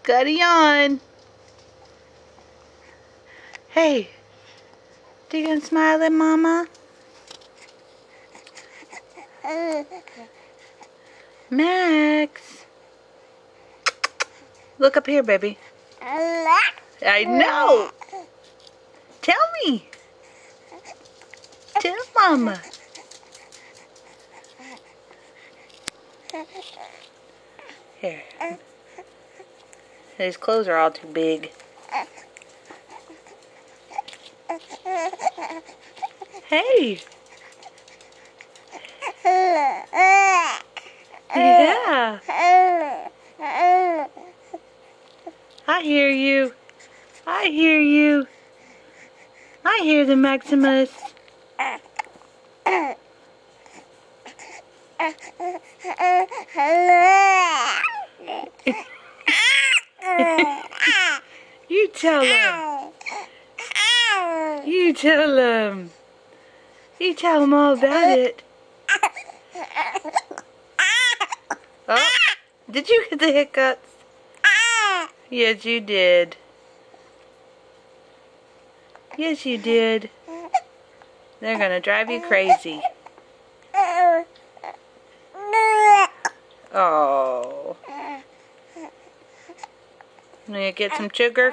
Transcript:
Scuddy on. Hey, you gonna smile at Mama? Max. Look up here, baby. I know. Tell me. Tell Mama. Here. His clothes are all too big. Hey. Yeah. I hear you. I hear you. I hear the Maximus. You tell him. You tell him. You tell him all about it. Oh, did you get the hiccups? Yes, you did. Yes, you did. They're gonna drive you crazy. Oh. You gonna get some sugar?